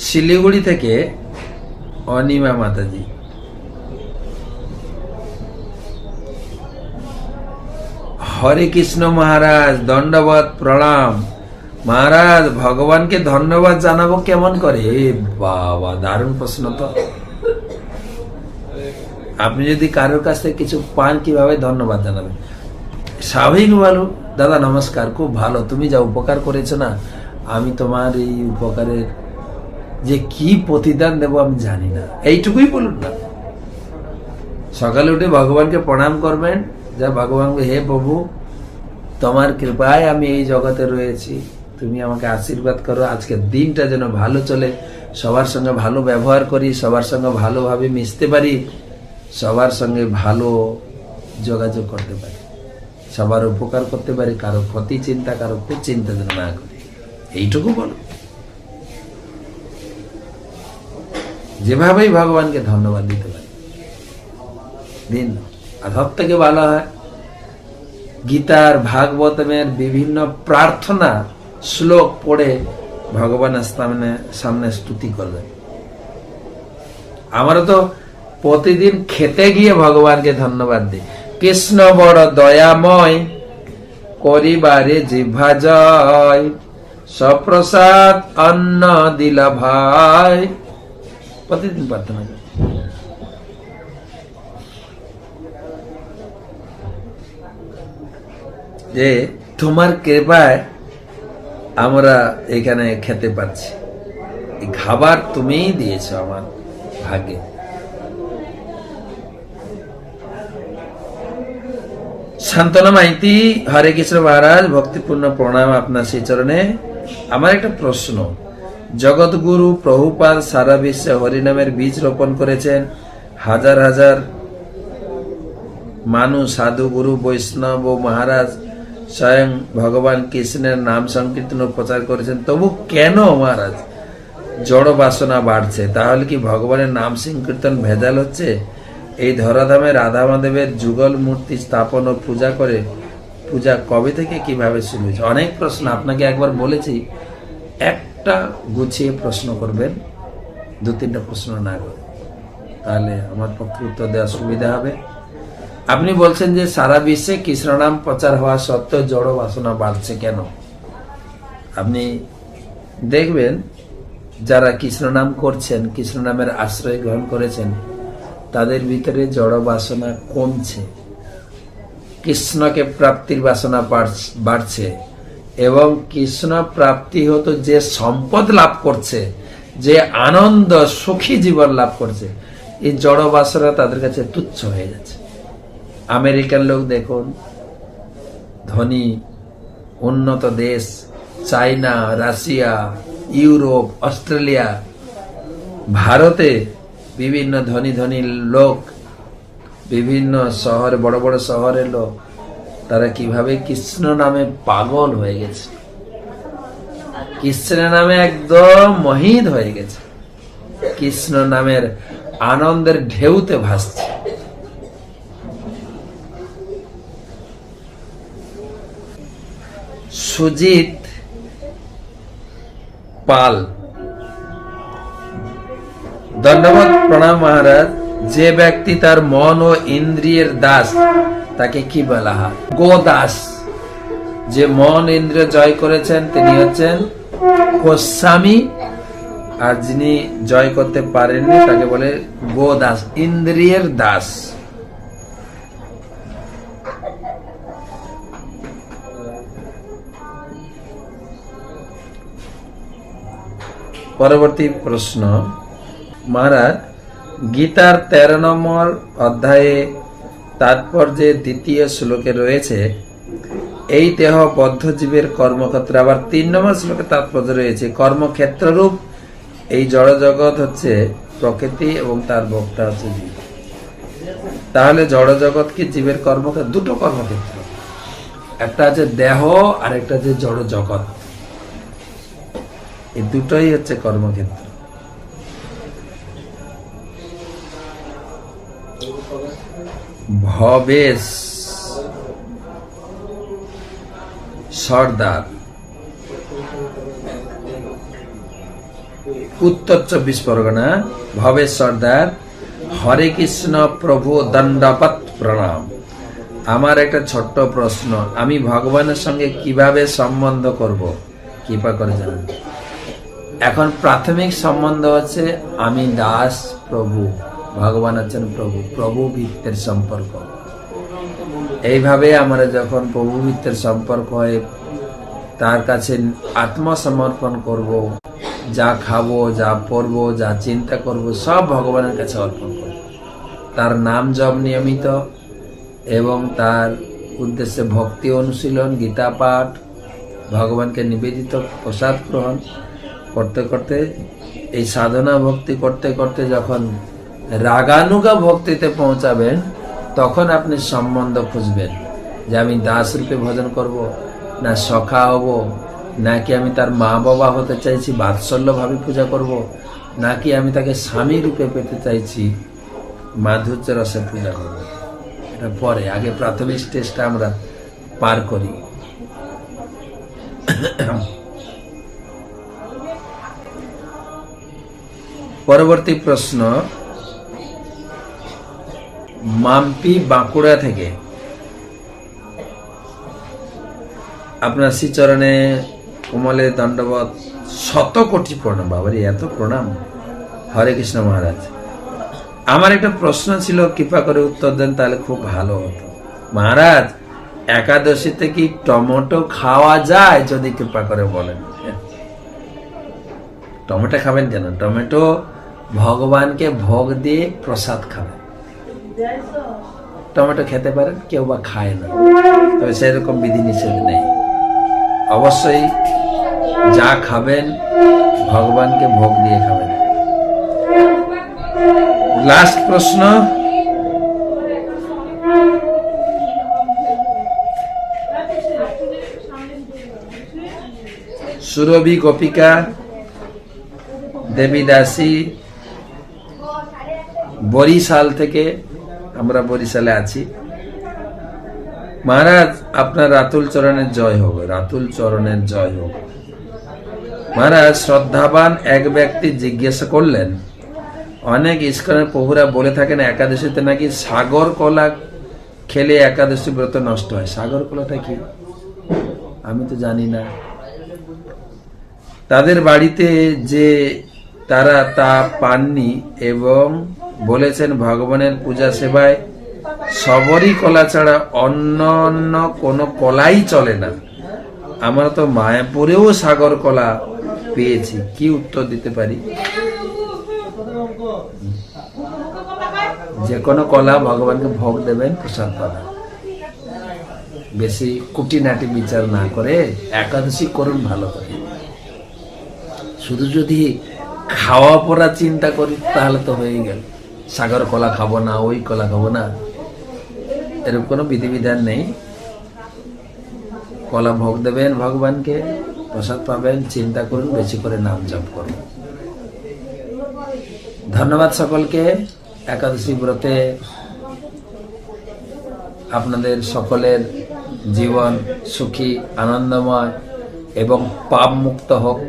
শিলিগুড়ি থেকে অনিমা মাতাজি। হরে কৃষ্ণ মহারাজ, দণ্ডবত প্রণাম। মহারাজ, ভগবানকে ধন্যবাদ জানাবো কেমন করে? এ বাবা, দারুণ প্রশ্ন তো। আপনি যদি কারোর কাছ থেকে কিছু পান, কিভাবে ধন্যবাদ জানাবেন? স্বাভাবিক বলো, দাদা নমস্কার, খুব ভালো, তুমি যা উপকার করেছো না, আমি তোমার এই উপকারের যে কি প্রতিদান দেব আমি জানি না, এইটুকুই বলুন না। সকালে উঠে ভগবানকে প্রণাম করবেন, যা ভগবানকে, হে প্রভু, তোমার কৃপায় আমি এই জগতে রয়েছি, তুমি আমাকে আশীর্বাদ করো, আজকের দিনটা যেন ভালো চলে, সবার সঙ্গে ভালো ব্যবহার করি, সবার সঙ্গে ভালোভাবে মিশতে পারি, সবার সঙ্গে ভালো যোগাযোগ করতে পারি, সবার উপকার করতে পারি, কারো ক্ষতি চিন্তা, কারো কুচিন্তা যেন না করি, এইটুকু বলো। যেভাবেই ভগবানকে ধন্যবাদ দিতে পারি দিন। আর সব থেকে ভালো হয় গীতার, ভাগবতমের বিভিন্ন প্রার্থনা শ্লোক পড়ে ভগবানের সামনে স্তুতি করবেন। আমারও তো প্রতিদিন খেতে গিয়ে ভগবানকে ধন্যবাদ দিই। কৃষ্ণ বড় দয়াময়, করিবারে জিহ্বা জয়, সপ্রসাদ অন্ন দিলা ভাই, প্রতিদিন প্রার্থনা করি। যে তোমার কৃপায় আমরা এখানে খেতে পারছি, এই খাবার তুমিই দিয়েছ আমার ভাগ্যে। শান্তনা মাইতি, হরে কৃষ্ণ মহারাজ, ভক্তিপূর্ণ প্রণাম আপনার সেই চরণে। আমার একটা প্রশ্ন, জগৎগুরু প্রভুপাদ সারা বিশ্বে হরিনামের বীজ রোপণ করেছেন, হাজার হাজার মানুষ, সাধু, গুরু, বৈষ্ণব ও মহারাজ স্বয়ং ভগবান কৃষ্ণের নাম সংকীর্তন ও প্রচার করেছেন, তবু কেন মহারাজ জড় বাসনা বাড়ছে? তাহলে কি ভগবানের নাম সংকীর্তন ভেজাল হচ্ছে? এই ধরাধামে রাধা মাধবের যুগল মূর্তি স্থাপন ও পূজা করে, পূজা কবে থেকে কিভাবে শুরু হয়েছে? অনেক প্রশ্ন, আপনাকে একবার বলেছি একটা গুছিয়ে প্রশ্ন করবেন, দু তিনটা প্রশ্ন না করে, তাহলে আমার পক্ষে উত্তর দেওয়া সুবিধা হবে। আপনি বলছেন যে সারা বিশ্বে কৃষ্ণ নাম প্রচার হওয়া সত্ত্বেও জড় বাসনা বাড়ছে কেন? আপনি দেখবেন যারা কৃষ্ণ নাম করছেন, কৃষ্ণ নামের আশ্রয় গ্রহণ করেছেন, তাদের ভিতরে জড় বাসনা কমছে, কৃষ্ণকে প্রাপ্তির বাসনা বাড়ছে, এবং কৃষ্ণ প্রাপ্তি হতো যে সম্পদ লাভ করছে, যে আনন্দ সুখী জীবন লাভ করছে, এই জড় বাসনা তাদের কাছে তুচ্ছ হয়ে যাচ্ছে। আমেরিকার লোক দেখুন, ধনী উন্নত দেশ, চায়না, রাশিয়া, ইউরোপ, অস্ট্রেলিয়া, ভারতে বিভিন্ন ধনী ধনী লোক, বিভিন্ন শহরে, বড় বড় শহরের লোক, তারা কিভাবে কৃষ্ণ নামে পাগল হয়ে গেছে, কৃষ্ণ নামে একদম মোহিত হয়ে গেছে, কৃষ্ণ নামের আনন্দের ঢেউতে ভাসছে। সুজিত পাল, ধন্যবাদ প্রণাম মহারাজ। যে ব্যক্তি তার মন ও ইন্দ্রিয়ের দাস, তাকে কি বলা হয়? গোদাস। যে মন ইন্দ্রিয় জয় করেছেন তিনি হচ্ছেন গোস্বামী, আর যিনি জয় করতে পারেননি তাকে বলে গোদাস, ইন্দ্রিয়ের দাস। পরবর্তী প্রশ্ন, মহারাজ, গীতার 13 নম্বর অধ্যায়ে তাৎপর্যে দ্বিতীয় শ্লোকে রয়েছে, এই দেহ বদ্ধ জীবের কর্মক্ষেত্র। আবার 3 নম্বর শ্লোকে তাৎপর্য রয়েছে, কর্মক্ষেত্র রূপ এই জড় জগৎ হচ্ছে প্রকৃতি এবং তার ভোক্তা হচ্ছে জীব। তাহলে জড় জগৎ কি জীবের কর্মক্ষেত্র? দুটো কর্মক্ষেত্র, একটা আছে দেহ আর একটা আছে জড় জগৎ, এই দুটোই হচ্ছে কর্মক্ষেত্র। ভবেশ সর্দার, উত্তর 24 পরগনা, ভবেশ সর্দার। হরে কৃষ্ণ প্রভু, দণ্ডপত প্রণাম। আমার একটা ছোট্ট প্রশ্ন, আমি ভগবানের সঙ্গে কিভাবে সম্বন্ধ করব? কৃপা করে জানান। এখন প্রাথমিক সম্বন্ধ হচ্ছে আমি দাস, প্রভু, ভগবান আছেন প্রভু, প্রভু ভিত্তের সম্পর্ক। এইভাবে আমরা যখন প্রভু ভিত্তের সম্পর্ক হয়, তার কাছে আত্মসমর্পণ করব, যা খাবো, যা পড়বো, যা চিন্তা করব, সব ভগবানের কাছে অর্পণ করব। তার নাম জপ নিয়মিত এবং তার উদ্দেশ্যে ভক্তি অনুশীলন, গীতা পাঠ, ভগবানকে নিবেদিত প্রসাদ গ্রহণ করতে করতে, এই সাধনা ভক্তি করতে করতে যখন রাগানুগা ভক্তিতে পৌঁছাবেন, তখন আপনি সম্বন্ধ খুঁজবেন যে আমি দাস রূপে ভজন করব, না সখা হব, নাকি আমি তার মা বাবা হতে চাইছি, বাৎসল্যভাবে পূজা করব, নাকি আমি তাকে স্বামী রূপে পেতে চাইছি, মাধুর্য রসে পূজা করব। এটা পরে, আগে প্রাথমিক স্টেজটা আমরা পার করি। পরবর্তী প্রশ্ন, মাম্পি, বাঁকুড়া থেকে। আপনার শ্রীচরণে কোমলে দণ্ডবত, শত কোটি প্রণাম। বাবারি, এত প্রণাম। হরে কৃষ্ণ মহারাজ, আমার একটা প্রশ্ন ছিল, কৃপা করে উত্তর দেন, তাহলে খুব ভালো হতো। মহারাজ, একাদশীতে কি টমেটো খাওয়া যায়? যদি কৃপা করে বলেন। টমেটো খাবেন কেন? টমেটো ভগবানকে ভোগ দিয়ে প্রসাদ খাবেন। টমেটো খেতে পারেন, কেউ বা খায় না, তবে সেরকম বিধি নিষেধ নেই। অবশ্যই যা খাবেন ভগবানকে ভোগ দিয়ে খাবেন। লাস্ট প্রশ্ন, সুরভি গোপিকা দেবীদাসী, বরিশাল থেকে। আমরা বরিশালে আছি। মহারাজ, আপনার রাতুল চরণের জয় হোক, রাতুল চরণের জয় হোক। মহারাজ, শ্রদ্ধাবান এক ব্যক্তি জিজ্ঞাসা করলেন, অনেক ইস্কনের প্রভুরা বলে থাকেন একাদশীতে নাকি সাগর কলা খেলে একাদশী ব্রত নষ্ট হয়। সাগর কলাটা কি? আমি তো জানি না। তাদের বাড়িতে যে তারা তা পাননি এবং বলেছেন ভগবানের পূজা সেবায় সবরই কলা ছাড়া অন্য কোনো কলাই চলে না। আমরা তো মায়াপুরেও সাগর কলা পেয়েছি। কি উত্তর দিতে পারি? যে কোনো কলা ভগবানকে ভোগ দেবেন, প্রসাদ পাবেন। বেশি কুটিনাটি বিচার না করে একাদশী করুন ভালো করে। শুধু যদি খাওয়া পড়া চিন্তা করি তাহলে তো হয়ে গেল, সাগর কলা খাবো না, ওই কলা খাবো না, এরকম কোনো বিধিবিধান নেই। কলা ভোগ দেবেন ভগবানকে, প্রসাদ পাবেন, চিন্তা করুন, বেশি করে নাম জপ করুন। ধন্যবাদ সকলকে। একাদশী ব্রতে আপনাদের সকলের জীবন সুখী, আনন্দময় এবং পাপ মুক্ত হোক।